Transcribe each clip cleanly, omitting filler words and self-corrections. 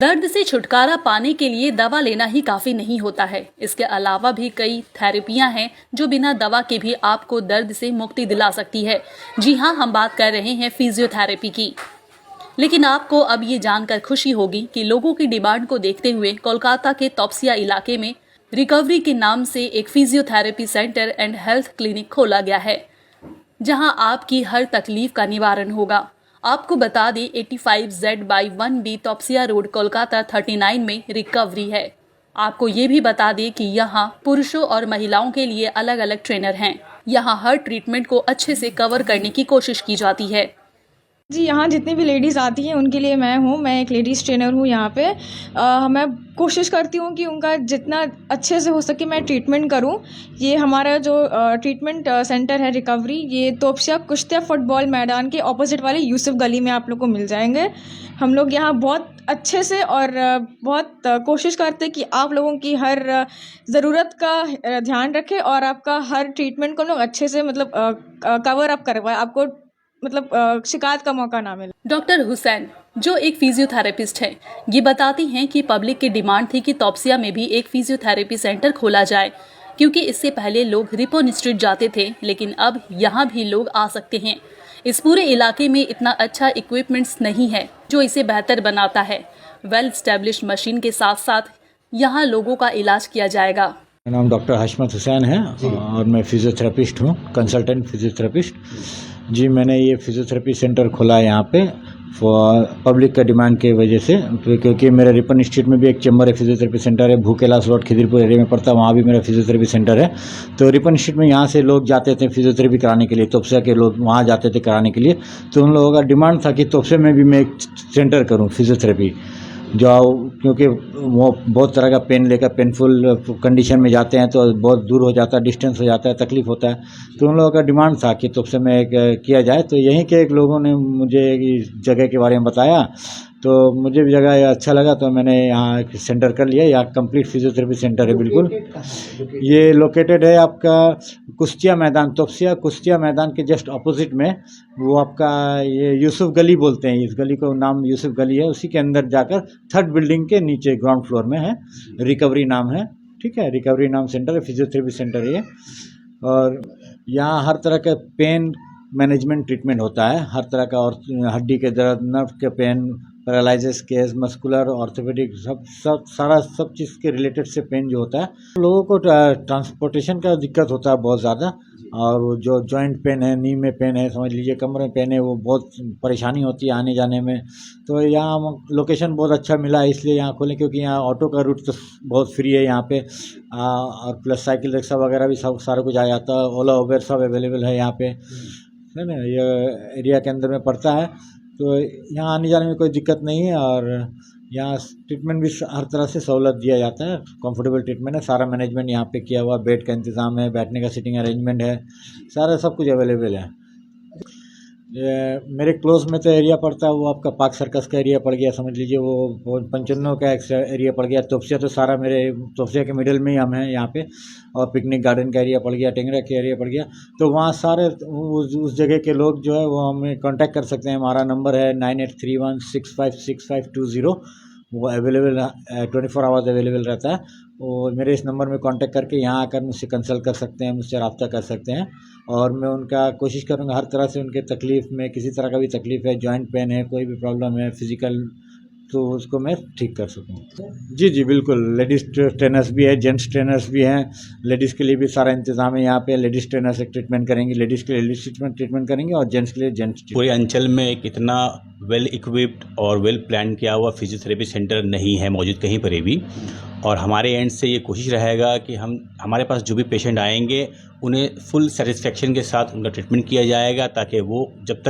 दर्द से छुटकारा पाने के लिए दवा लेना ही काफी नहीं होता है। इसके अलावा भी कई थेरेपियां हैं जो बिना दवा के भी आपको दर्द से मुक्ति दिला सकती है। जी हाँ, हम बात कर रहे हैं फिजियोथेरेपी की। लेकिन आपको अब ये जानकर खुशी होगी कि लोगों की डिमांड को देखते हुए कोलकाता के तोपसिया इलाके में रिकवरी के नाम से एक physiotherapy centre and health clinic खोला गया है, जहां आपकी हर तकलीफ का निवारण होगा। आपको बता दें 85Z/1B तोपसिया रोड कोलकाता 39 में रिकवरी है। आपको ये भी बता दें कि यहाँ पुरुषों और महिलाओं के लिए अलग अलग ट्रेनर हैं। यहाँ हर ट्रीटमेंट को अच्छे से कवर करने की कोशिश की जाती है। जी, यहाँ जितनी भी लेडीज़ आती हैं उनके लिए मैं एक लेडीज़ ट्रेनर हूँ यहाँ पे। मैं कोशिश करती हूँ कि उनका जितना अच्छे से हो सके मैं ट्रीटमेंट करूँ। ये हमारा जो ट्रीटमेंट सेंटर है रिकवरी, ये तोपसिया कुश्तिया फुटबॉल मैदान के ऑपोजिट वाले यूसुफ गली में आप लोग को मिल जाएंगे। हम लोग यहाँ बहुत अच्छे से और बहुत कोशिश करते हैं कि आप लोगों की हर ज़रूरत का ध्यान रखें और आपका हर ट्रीटमेंट को हम लोग अच्छे से कवर अप करवाएं, आपको शिकायत का मौका ना मिले। डॉक्टर हुसैन, जो एक फिजियोथेरेपिस्ट हैं, ये बताती हैं कि पब्लिक की डिमांड थी कि तोपसिया में भी एक फिजियोथेरेपी सेंटर खोला जाए, क्योंकि इससे पहले लोग रिपन स्ट्रीट जाते थे, लेकिन अब यहाँ भी लोग आ सकते हैं। इस पूरे इलाके में इतना अच्छा इक्विपमेंट्स नहीं है जो इसे बेहतर बनाता है। वेल स्टैब्लिश मशीन के साथ साथ यहाँ लोगों का इलाज किया जाएगा। मेरा नाम डॉक्टर हशमत हुसैन है और मैं फिजियोथेरेपिस्ट हूँ, कंसल्टेंट फिजियोथेरेपिस्ट। जी, मैंने ये फिजियोथेरेपी सेंटर खोला है यहाँ पे पब्लिक का डिमांड की वजह से, क्योंकि मेरे रिपन स्ट्रीट में भी एक चैम्बर है, फिजियोथेरेपी सेंटर है, भूकेलास रोड खिदिरपुर एरिया में पड़ता है, वहाँ भी मेरा फिजियोथेरेपी सेंटर है। तो रिपन स्ट्रीट में यहाँ से लोग जाते थे फिजियोथेरेपी कराने के लिए, तोपसिया के लोग वहाँ जाते थे कराने के लिए। तो उन लोगों का डिमांड था कि तोपसिया में भी मैं एक सेंटर करूँ फिजियोथेरेपी, क्योंकि वो बहुत तरह का पेन लेकर पेनफुल कंडीशन में जाते हैं तो बहुत दूर हो जाता है, डिस्टेंस हो जाता है, तकलीफ होता है। तो उन लोगों का डिमांड था कि तोपसिया में एक किया जाए। तो यहीं के एक लोगों ने मुझे इस जगह के बारे में बताया, तो मुझे भी जगह अच्छा लगा, तो मैंने यहाँ एक सेंटर कर लिया। यहाँ कंप्लीट फिजियोथेरेपी सेंटर है बिल्कुल। ये लोकेटेड है आपका कुश्तिया मैदान, तोपसिया कुश्तिया मैदान के जस्ट अपोजिट में। वो आपका ये यूसुफ गली बोलते हैं, इस गली को नाम यूसुफ गली है। उसी के अंदर जाकर 3rd बिल्डिंग के नीचे ग्राउंड फ्लोर में है, रिकवरी नाम है। ठीक है, रिकवरी नाम सेंटर है, फिजियोथेरेपी सेंटर है ये। और यहाँ हर तरह का पेन मैनेजमेंट ट्रीटमेंट होता है, हर तरह का, और हड्डी के दर्द, नर्व के pain, paralysis case, muscular, orthopaedic, सब चीज़ के रिलेटेड से पेन जो होता है। लोगों को ट्रांसपोर्टेशन का दिक्कत होता है बहुत ज़्यादा, और वो जो जॉइंट पेन है, नी में पेन है, समझ लीजिए कमर में पेन है, वो बहुत परेशानी होती है आने जाने में। तो यहाँ लोकेशन बहुत अच्छा मिला है, इसलिए यहाँ खोलें, क्योंकि यहाँ ऑटो का रूट तो बहुत फ्री है यहाँ पे, और प्लस साइकिल रिक्शा वगैरह भी सब सारा कुछ आ जाता है, ओला उबेर सब अवेलेबल है यहाँ पे, है ना। ये एरिया के अंदर में पड़ता है, तो यहाँ आने जाने में कोई दिक्कत नहीं है। और यहाँ ट्रीटमेंट भी हर तरह से सहूलत दिया जाता है, कंफर्टेबल ट्रीटमेंट है, सारा मैनेजमेंट यहाँ पे किया हुआ, बेड का इंतज़ाम है, बैठने का सीटिंग अरेंजमेंट है, सारा सब कुछ अवेलेबल है। मेरे क्लोज में तो एरिया पड़ता है वो आपका पार्क सर्कस का एरिया पड़ गया, समझ लीजिए वो 95 का एरिया पड़ गया। तोपसिया तो सारा मेरे तोपसिया के मिडिल में ही हम हैं यहाँ पे, और पिकनिक गार्डन का एरिया पड़ गया, टेंगरा का एरिया पड़ गया। तो वहाँ सारे उस जगह के लोग जो है वो हमें कांटेक्ट कर सकते हैं। हमारा नंबर है 9831656520, वो अवेलेबल 24 आवर्स अवेलेबल रहता है। और मेरे इस नंबर में कांटेक्ट करके यहाँ आकर मुझसे कंसल्ट कर सकते हैं, मुझसे रब्ता कर सकते हैं, और मैं उनका कोशिश करूँगा हर तरह से उनके तकलीफ़ में, किसी तरह का भी तकलीफ़ है, जॉइंट पेन है, कोई भी प्रॉब्लम है फिज़िकल, तो उसको मैं ठीक कर सकूँ। जी बिल्कुल, लेडीज़ ट्रेनर्स भी है, जेंट्स ट्रेनर्स भी हैं। लेडीज़ के लिए भी सारा इंतज़ाम है यहाँ पे। लेडीज़ ट्रेनर से ट्रीटमेंट करेंगे, लेडीज़ के लिए लेडीज़ ट्रीटमेंट करेंगे, और जेंट्स के लिए जेंट्स। पूरे अंचल में एक इतना वेल इक्विप्ड और वेल प्लान किया हुआ फिजियोथेरेपी सेंटर नहीं है मौजूद कहीं पर भी। और हमारे एंड से ये कोशिश रहेगा कि हमारे पास जो भी पेशेंट आएंगे उन्हें फुल सेटिस्फेक्शन के साथ उनका ट्रीटमेंट किया जाएगा, ताकि वो जब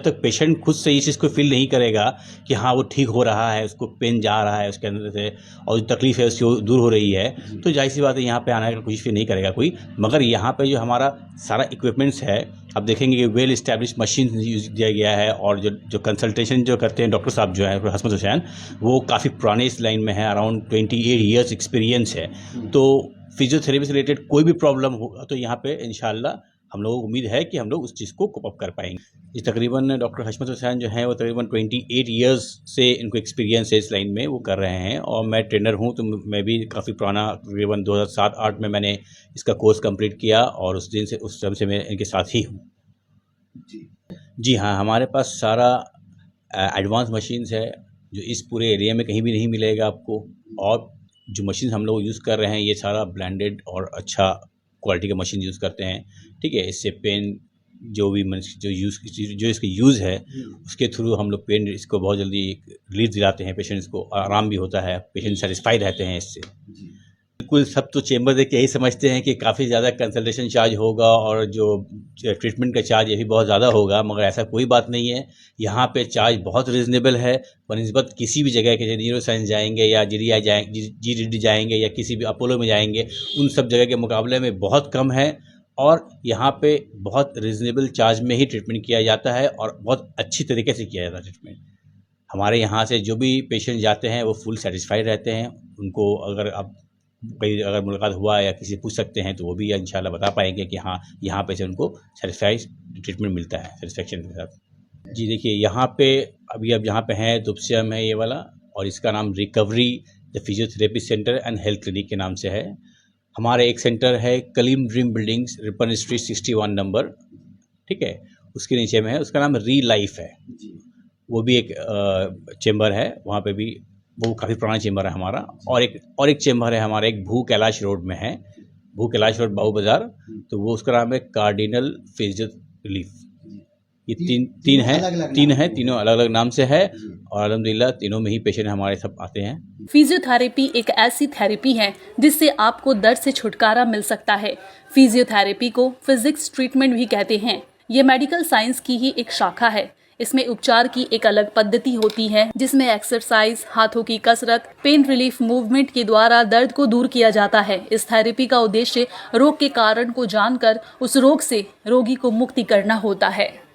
तक पेशेंट खुद से इस चीज़ को फील नहीं करेगा कि हाँ वो ठीक हो रहा है, उसको पेन जा रहा है उसके अंदर से, और जो तकलीफ़ है उसकी दूर हो रही है, तो जाहिर सी बात है यहाँ पे आने की कोशिश भी नहीं करेगा कोई। मगर यहाँ पे जो हमारा सारा इक्विपमेंट्स है, आप देखेंगे कि वेल इस्टेब्लिश मशीन यूज़ किया गया है, और जो कंसल्टेशन जो करते हैं डॉक्टर साहब जो हैं हशमत हुसैन, वो काफ़ी पुराने इस लाइन में है, अराउंड 28 ईयर्स एक्सपीरियंस है। तो फिजियोथेरेपी से रिलेटेड कोई भी प्रॉब्लम हो तो यहाँ पे इंशाल्लाह हम लोगों को उम्मीद है कि हम लोग उस चीज़ को कोप अप कर पाएंगे। ये तकरीबन डॉक्टर हशमत हुसैन जो हैं वो तकरीबन 28 ईयर्स से इनको एक्सपीरियंस है इस लाइन में, वो कर रहे हैं। और मैं ट्रेनर हूँ, तो मैं भी काफ़ी पुराना, तकरीबन 2007-8 में मैंने इसका कोर्स कंप्लीट किया और उस टाइम से मैं इनके साथ ही हूँ। जी हाँ, हमारे पास सारा एडवांस मशीन्स है जो इस पूरे एरिया में कहीं भी नहीं मिलेगा आपको। और जो मशीन हम लोग यूज़ कर रहे हैं ये सारा ब्रांडेड और अच्छा क्वालिटी का मशीन यूज़ करते हैं, ठीक है। इससे पेन जो इसका यूज़ है उसके थ्रू हम लोग पेन इसको बहुत जल्दी रिलीफ दिलाते हैं, पेशेंट्स को आराम भी होता है, पेशेंट सेटिस्फाइड रहते हैं इससे। बिल्कुल, सब तो चेंबर देख के यही समझते हैं कि काफ़ी ज़्यादा कंसल्टेशन चार्ज होगा और जो ट्रीटमेंट का चार्ज ये भी बहुत ज़्यादा होगा, मगर ऐसा कोई बात नहीं है। यहाँ पे चार्ज बहुत रीज़नेबल है बनिस्बत किसी भी जगह के, न्यूरो साइंस जाएंगे या GD जाएंगे या किसी भी अपोलो में जाएंगे, उन सब जगह के मुकाबले में बहुत कम है। और यहाँ पे बहुत रीज़नेबल चार्ज में ही ट्रीटमेंट किया जाता है और बहुत अच्छी तरीके से किया जाता है ट्रीटमेंट। हमारे यहाँ से जो भी पेशेंट जाते हैं वो फुल सेटिस्फाइड रहते हैं। उनको अगर मुलाकात हुआ या किसी पूछ सकते हैं तो वो भी इंशाल्लाह बता पाएंगे कि हाँ, यहाँ पे से उनको सेटिस्फाइड ट्रीटमेंट मिलता है सेटिस्फेक्शन के साथ। जी देखिए, यहाँ पे अभी अब जहाँ पे हैं दुबसिया में ये वाला, और इसका नाम recovery the physiotherapy centre and health clinic के नाम से है। हमारे एक सेंटर है Kaleem dream buildings, Ripon street 61 number, ठीक है, उसके नीचे में है, उसका नाम री लाइफ है। वो भी एक चेंबर है, वहाँ पे भी वो काफ़ी पुराना चेंबर है हमारा। और एक चेंबर है हमारा, एक भू कैलाश रोड में है, भू कैलाश रोड बाबू बाज़ार, तो वो उसका नाम है कार्डिनल फिजियो रिलीफ। ये तीन है, तीनों अलग अलग नाम से है और अल्हम्दुलिल्लाह तीनों में ही पेशेंट हमारे सब आते हैं। फिजियोथेरेपी एक ऐसी थेरेपी है जिससे आपको दर्द से छुटकारा मिल सकता है। फिजियोथेरेपी को फिजिक्स ट्रीटमेंट भी कहते हैं। ये मेडिकल साइंस की ही एक शाखा है। इसमें उपचार की एक अलग पद्धति होती है जिसमें एक्सरसाइज, हाथों की कसरत, पेन रिलीफ मूवमेंट के द्वारा दर्द को दूर किया जाता है। इस थेरेपी का उद्देश्य रोग के कारण को जानकर उस रोग से रोगी को मुक्ति करना होता है।